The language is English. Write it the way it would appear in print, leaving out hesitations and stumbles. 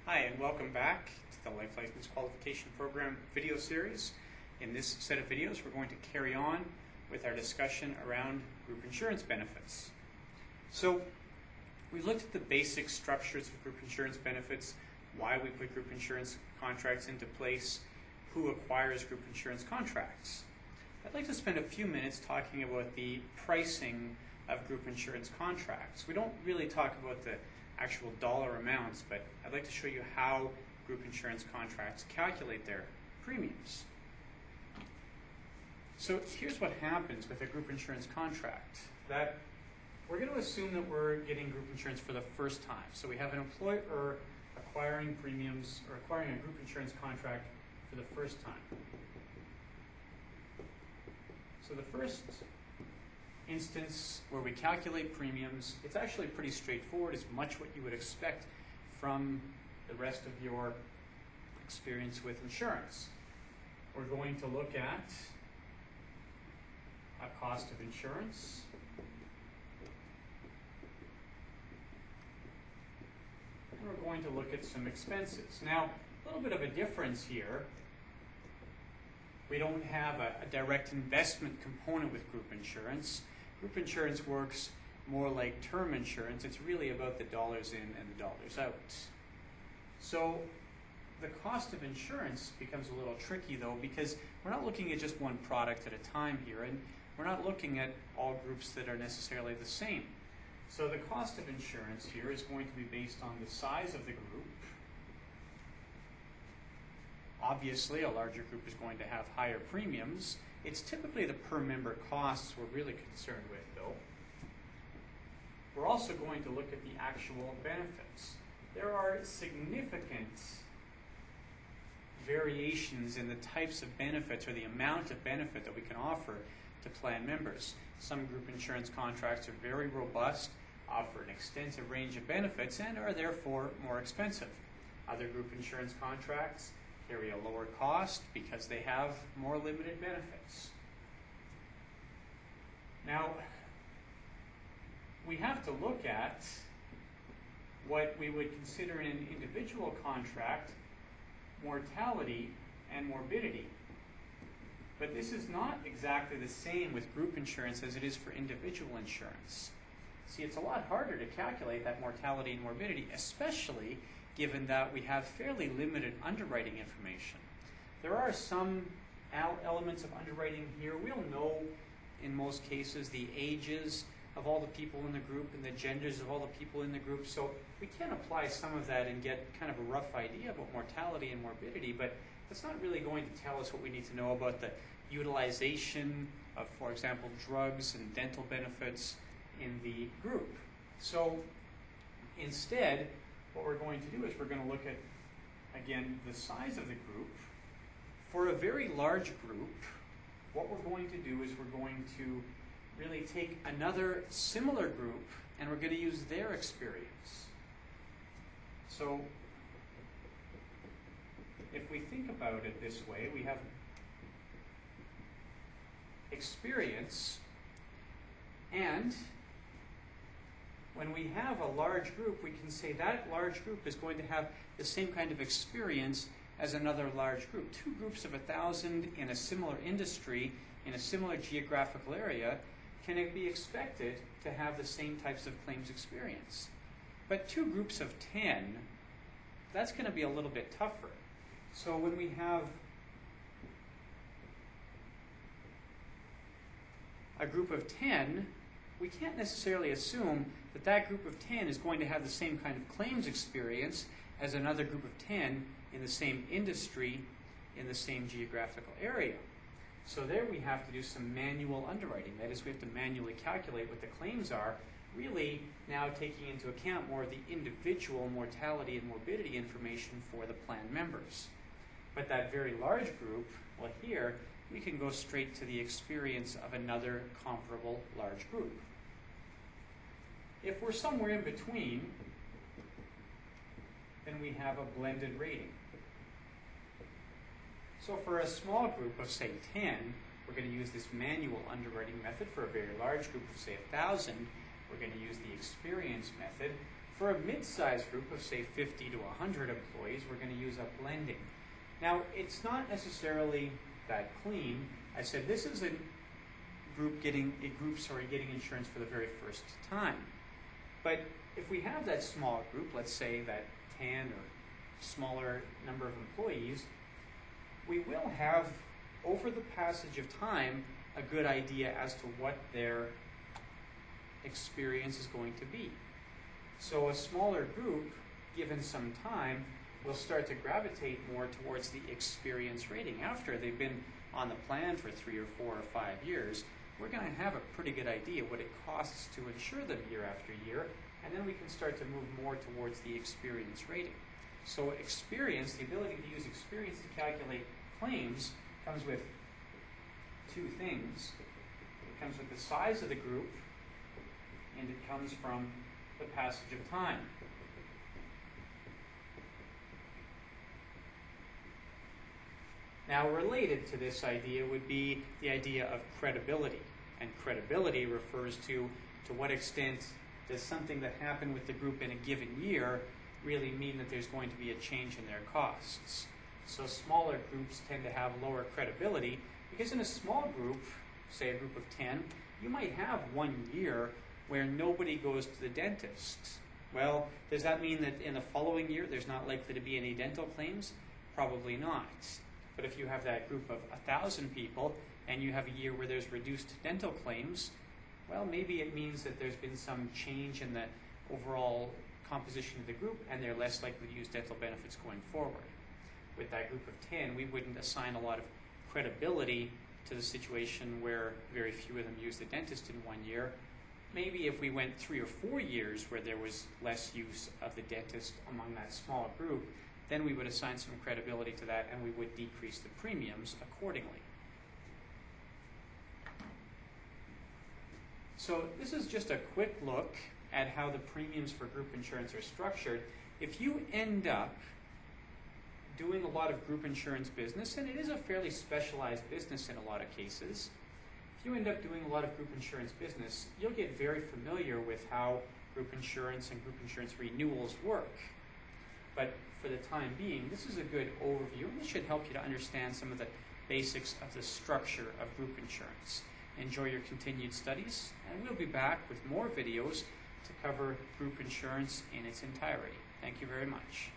Hi, and welcome back to the Life License Qualification Program video series. In this set of videos, we're going to carry on with our discussion around group insurance benefits. So, we've looked at the basic structures of group insurance benefits, why we put group insurance contracts into place, who acquires group insurance contracts. I'd like to spend a few minutes talking about the pricing of group insurance contracts. We don't really talk about the actual dollar amounts, but I'd like to show you how group insurance contracts calculate their premiums. So here's what happens with a group insurance contract. That we're going to assume that we're getting group insurance for the first time. So we have an employer acquiring premiums or acquiring a group insurance contract for the first time. So the first instance where we calculate premiums, it's actually pretty straightforward. It's much what you would expect from the rest of your experience with insurance. We're going to look at a cost of insurance, and we're going to look at some expenses. Now, a little bit of a difference here. We don't have a direct investment component with group insurance. Group insurance works more like term insurance. It's really about the dollars in and the dollars out. So the cost of insurance becomes a little tricky though, because we're not looking at just one product at a time here, and we're not looking at all groups that are necessarily the same. So the cost of insurance here is going to be based on the size of the group. Obviously, a larger group is going to have higher premiums. It's typically the per member costs we're really concerned with, though. We're also going to look at the actual benefits. There are significant variations in the types of benefits or the amount of benefit that we can offer to plan members. Some group insurance contracts are very robust, offer an extensive range of benefits, and are therefore more expensive. Other group insurance contracts carry a lower cost because they have more limited benefits. Now, we have to look at what we would consider in an individual contract mortality and morbidity. But this is not exactly the same with group insurance as it is for individual insurance. See, it's a lot harder to calculate that mortality and morbidity, especially given that we have fairly limited underwriting information. There are some elements of underwriting here. We'll know in most cases the ages of all the people in the group and the genders of all the people in the group, so we can apply some of that and get kind of a rough idea about mortality and morbidity, but that's not really going to tell us what we need to know about the utilization of, for example, drugs and dental benefits in the group. So instead, what we're going to do is we're going to look at, again, the size of the group. For a very large group, what we're going to do is we're going to really take another similar group and we're going to use their experience. So if we think about it this way, we have experience, and when we have a large group, we can say that large group is going to have the same kind of experience as another large group. Two groups of 1,000 in a similar industry, in a similar geographical area, can it be expected to have the same types of claims experience. But two groups of 10, that's going to be a little bit tougher. So when we have a group of 10, we can't necessarily assume that that group of 10 is going to have the same kind of claims experience as another group of 10 in the same industry, in the same geographical area. So there we have to do some manual underwriting. That is, we have to manually calculate what the claims are, really now taking into account more of the individual mortality and morbidity information for the plan members. But that very large group, well here, we can go straight to the experience of another comparable large group. If we're somewhere in between, then we have a blended rating. So for a small group of, say, 10, we're going to use this manual underwriting method. For a very large group of, say, 1,000, we're going to use the experience method. For a mid-sized group of, say, 50 to 100 employees, we're going to use a blending. Now, it's not necessarily that clean. I said this is a group getting insurance for the very first time. But if we have that small group, let's say that 10 or smaller number of employees, we will have, over the passage of time, a good idea as to what their experience is going to be. So a smaller group, given some time, will start to gravitate more towards the experience rating. After they've been on the plan for 3 or 4 or 5 years, we're going to have a pretty good idea what it costs to insure them year after year, and then we can start to move more towards the experience rating. So experience, the ability to use experience to calculate claims, comes with two things. It comes with the size of the group, and it comes from the passage of time. Now, related to this idea would be the idea of credibility. And credibility refers to what extent does something that happened with the group in a given year really mean that there's going to be a change in their costs. So smaller groups tend to have lower credibility because in a small group, say a group of 10, you might have 1 year where nobody goes to the dentist. Well, does that mean that in the following year there's not likely to be any dental claims? Probably not. But if you have that group of 1,000 people and you have a year where there's reduced dental claims, well, maybe it means that there's been some change in the overall composition of the group and they're less likely to use dental benefits going forward. With that group of 10, we wouldn't assign a lot of credibility to the situation where very few of them use the dentist in 1 year. Maybe if we went 3 or 4 years where there was less use of the dentist among that small group, then we would assign some credibility to that and we would decrease the premiums accordingly. So this is just a quick look at how the premiums for group insurance are structured. If you end up doing a lot of group insurance business, and it is a fairly specialized business in a lot of cases, if you end up doing a lot of group insurance business, you'll get very familiar with how group insurance and group insurance renewals work. But for the time being, this is a good overview, and this should help you to understand some of the basics of the structure of group insurance. Enjoy your continued studies, and we'll be back with more videos to cover group insurance in its entirety. Thank you very much.